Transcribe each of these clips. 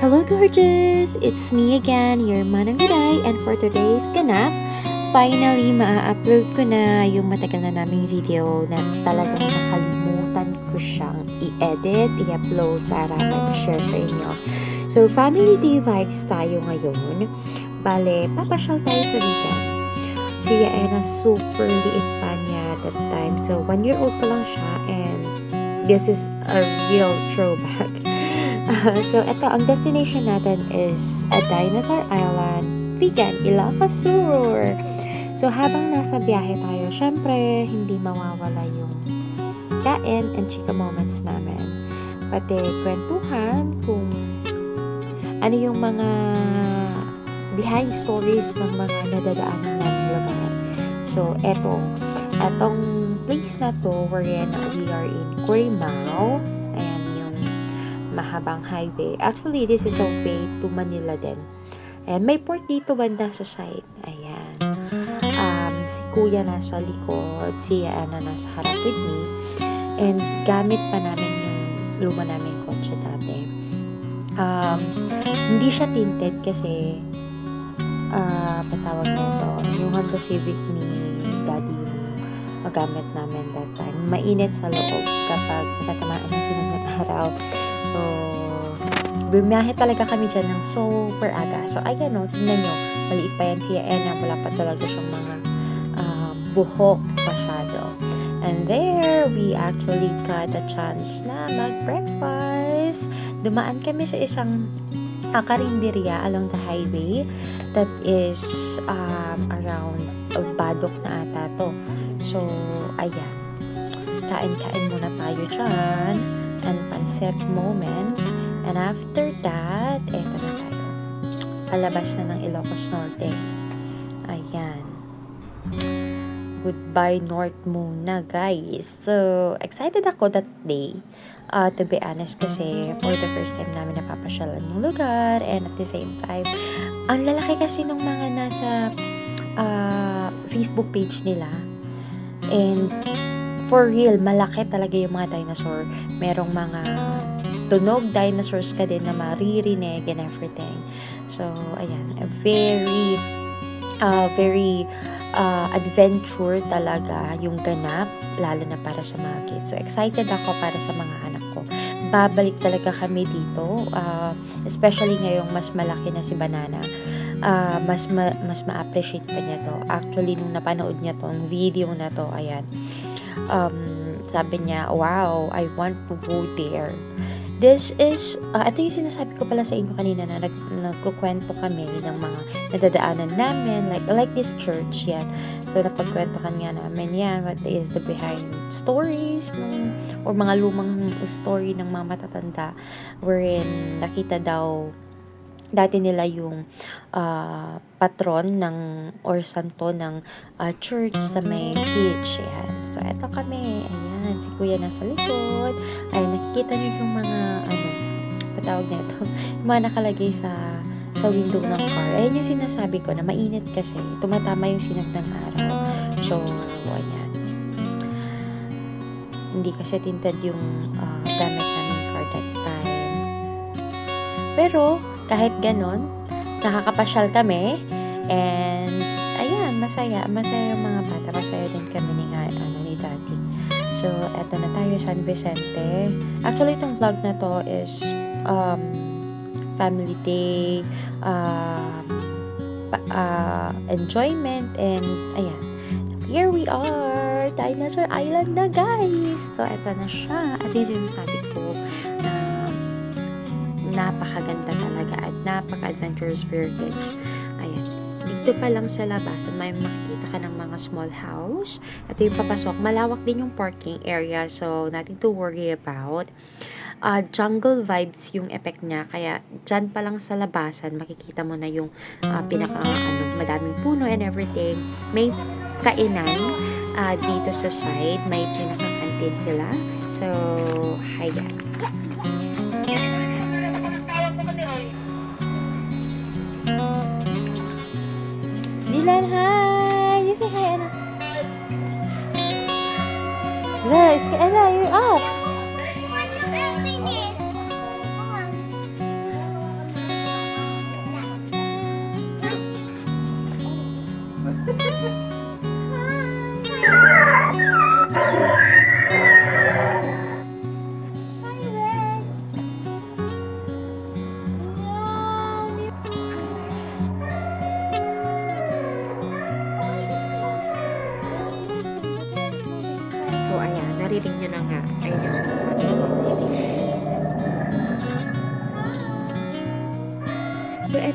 Hello gorgeous! It's me again, your Manang Guday, and for today's ganap, finally maa-upload ko na yung matagal na naming video na talagang nakalimutan ko siyang i-edit, i-upload para mag-share sa inyo. So, family day vibes tayo ngayon. Bale, papasyal tayo sa weekend. Si Yaena super liit pa niya that time. So, 1-year-old pa lang siya and this is a real throwback. So, ito, ang destination natin is a dinosaur island, Vegan, Ilocos Sur. So, habang nasa biyahe tayo, syempre, hindi mawawala yung kain and chika moments namin. Pati kwentuhan kung ano yung mga behind stories ng mga nadadaanan namin lugar. So, etong place na to, wherein we are in Corimao, ayan yung mahabang highway. Actually, this is a way to Manila din. And may port dito banda sa side. Ayan. Si Kuya nasa likod, si Ana nasa harap with me. And gamit pa namin yung luma namin kotse dati. Hindi siya tinted kasi patawag nito, yung Honda Civic ni Daddy yung magamit namin that time. Mainit sa loob kapag natatamaan ng sinag ng araw. So, bumiyahe talaga kami dyan ng super aga. So, ayan o, tingnan nyo, maliit pa yan si Yaena, wala pa talaga siyang mga buhok masyado. And there, we actually got a chance na mag-breakfast. Dumaan kami sa isang karinderya along the highway that is around Badok na ata to. So, ayan. Kain-kain muna tayo dyan. And pancit moment. And after that, eto na tayo. Palabas na ng Ilocos Norte. Ayan. Goodbye North muna, guys. So, excited ako that day. To be honest, kasi for the first time namin napapasyalan yung lugar. And at the same time, ang lalaki kasi ng mga nasa Facebook page nila. And for real, malaki talaga yung mga dinosaur. Merong mga tunog dinosaurs ka din na maririnig and everything. So, ayan. Very adventure talaga yung ganap, lalo na para sa mga kids. So, excited ako para sa mga anak ko. Babalik talaga kami dito, especially ngayong mas malaki na si Banana. Mas ma-appreciate pa niya to. Actually, nung napanood niya tong video na to, ayan, sabi niya, wow, I want to go there. This is, ito yung sinasabi ko pala sa inyo kanina na nagkukwento kami ng mga nadadaanan namin, like this church, yan. So, napagkwentohan nga namin yan, what is the behind stories, or mga lumang story ng mga matatanda, wherein nakita daw, dati nila yung patron ng or santo ng church sa may beach. Ayan. So, eto kami. Ayan. Si Kuya nasa likod. Ayan, nakikita nyo yung mga patawag na ito, yung mga nakalagay sa window ng car. Ayan yung sinasabi ko na mainit kasi. Tumatama yung sinag ng araw. So, ayan. Hindi kasi tinted yung gamit namin car that time. Pero, kahit ganon, nakakapasyal kami, and ayan, masaya yung mga bata, masaya din kami ni Daddy. So, eto na tayo, San Vicente. Actually, itong vlog na to is family day, enjoyment, and ayan, here we are, Dinosaur Island na, guys. So, eto na siya. At yung sinasabi ko na napakaganda talaga at napaka-adventurous for your kids. Ayan. Dito pa lang sa labasan, may makikita ka ng mga small house. At yung papasok, malawak din yung parking area. So, nothing to worry about. Jungle vibes yung effect niya. Kaya, dyan pa lang sa labasan, makikita mo na yung madaming puno and everything. May kainan dito sa side. May pinaka-canteen sila. So, ayan. Dylan, hi! You say hi, Anna. Guys, Anna, you're up!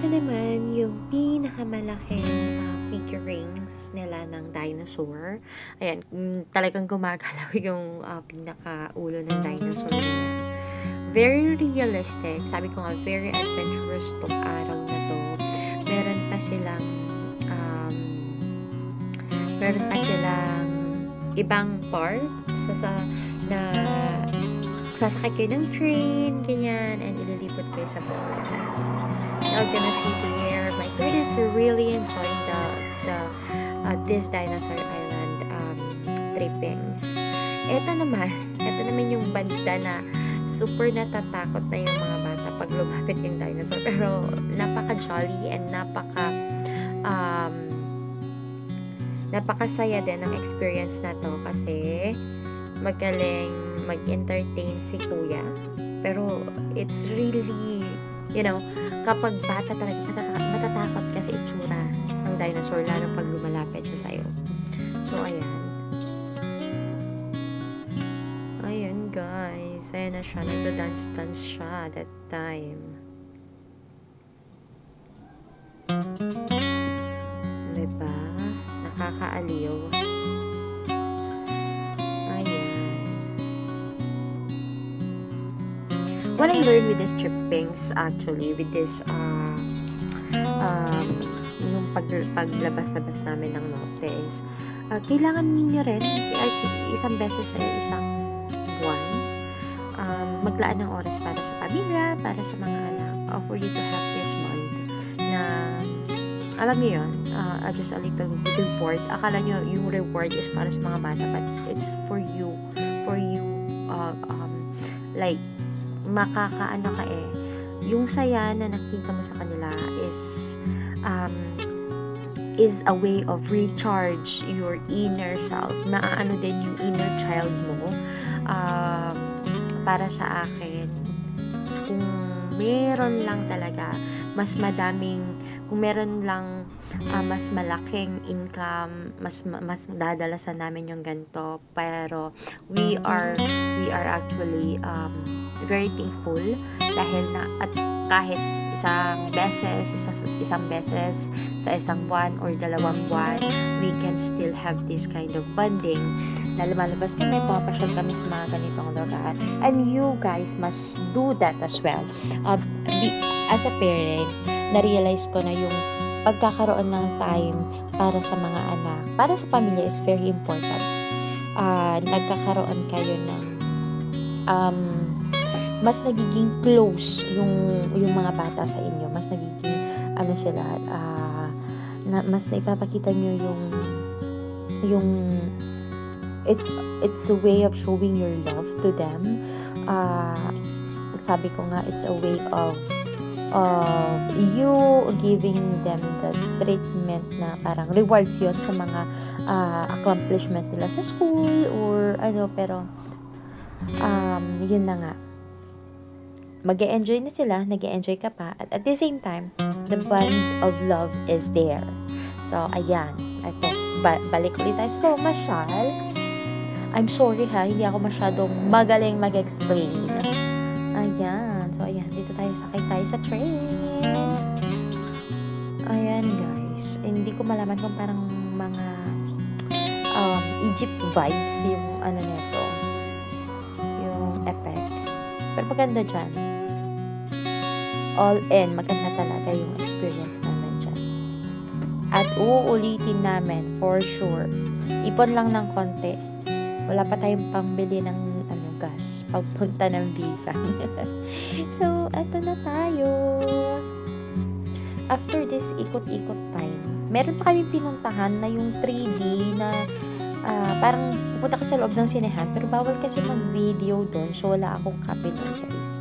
Ito naman yung pinakamalaking figurines nila ng dinosaur. Ayan, talagang gumagalaw yung pinaka-ulo ng dinosaur niya. Very realistic. Sabi ko nga, very adventurous tong araw na to. Meron pa silang ibang parts na sasakay kayo ng train, ganyan, and ililipot kayo sa boat. You're gonna see there. My goodness, really enjoying this Dinosaur Island trippings. Ito naman yung banda na super natatakot na yung mga bata pag lumapit yung dinosaur. Pero napaka-jolly and napakasaya din ang experience na to kasi magaling mag-entertain si kuya. Pero it's really, kapag bata talaga matatakot kasi itsura ng dinosaur lalo pag lumalapit siya sa'yo. So, ayan guys, ayan na siya, nagda-dance siya that time. Diba? Nakakaaliw. What I learned with these trippings, actually, with this, yung paglabas-labas namin ng norte is, kailangan nyo rin, isang beses sa isang buwan, maglaan ng oras para sa pamilya, para sa mga anak, for you to have this month, na, alam niyo yun, just a little reward. Akala nyo yung reward is para sa mga bata, but it's for you, like, makakaano ka yung saya na nakikita mo sa kanila is a way of recharge your inner self. Maaano din yung inner child mo. Para sa akin, kung meron lang talaga mas madaming, kung meron lang mas malaking income, mas dadalasan namin yung ganito, pero we are actually very thankful dahil at kahit isang beses sa isang buwan or dalawang buwan, we can still have this kind of bonding na lumalabas kami, pumapasyal kami sa mga ganitong lugar, and you guys must do that as well. As a parent, na-realize ko na yung pagkakaroon ng time para sa mga anak, para sa pamilya is very important. Nagkakaroon kayo ng mas nagiging close yung mga bata sa inyo, mas nagiging mas naipapakita nyo yung it's a way of showing your love to them. Sabi ko nga, it's a way of you giving them the treatment na parang rewards yon sa mga accomplishment nila sa school or pero yun na nga, mag-e-enjoy na sila, nag-e-enjoy ka pa, at the same time, the bond of love is there. So, ayan, ito, balik ulit tayo sa pamasyal. I'm sorry hindi ako masyadong magaling mag-explain. Ayan, so ayan, dito sakay tayo sa train. Ayan guys, hindi ko malaman kung parang mga Egypt vibes yung nito, yung epic, pero maganda dyan, all in, maganda talaga yung experience namin dyan, at uulitin namin for sure. Ipon lang ng konti, wala pa tayong pambili ng gas pagpunta ng Vigan. So, eto na tayo. After this ikot-ikot time, meron pa kami pinuntahan na yung 3D na parang pupunta ka sa loob ng sinehan, pero bawal kasi mag-video doon, so wala akong copy doon guys.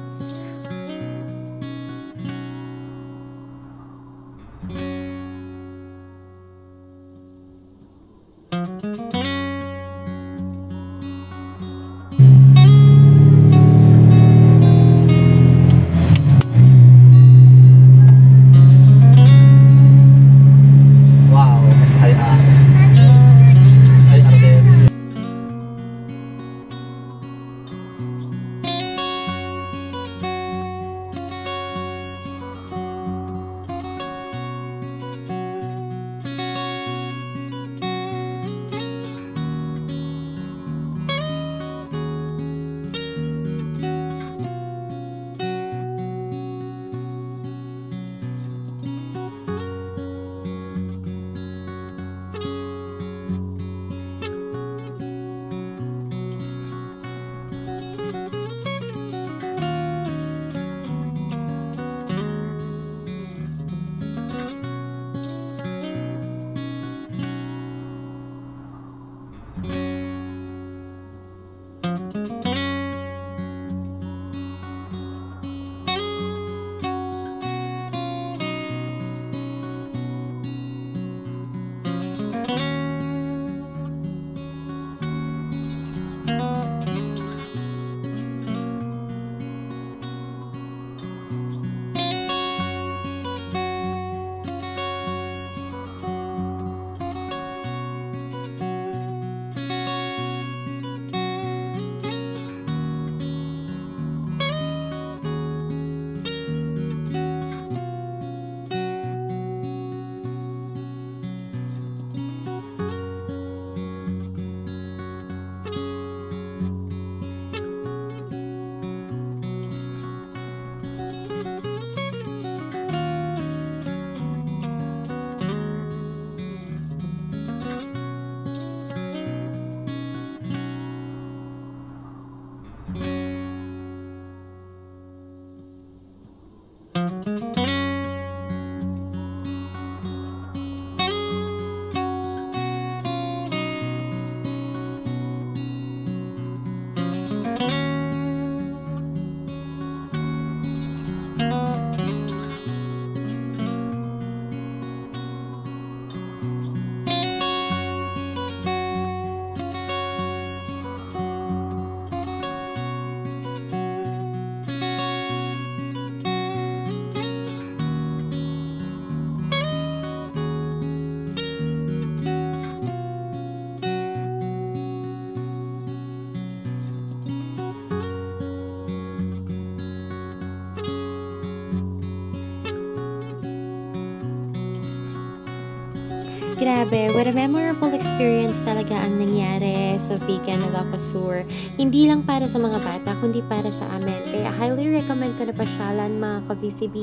Grabe, what a memorable experience talaga ang nangyari sa Vegan Ilocosur. Hindi lang para sa mga bata, kundi para sa amin. Kaya highly recommend ko na pasyalan mga ka-VCB.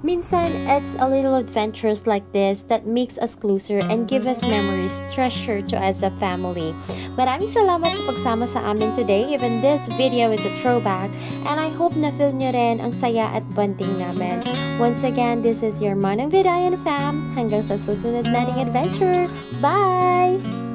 Minsan, it's a little adventures like this that makes us closer and give us memories, treasure to as a family. Maraming salamat sa pagsama sa amin today. Even this video is a throwback. And I hope na feel nyo rin ang saya at bonding namin. Once again, this is your Manang Vidayan fam. Hanggang sa susunod nating adventure. Bye!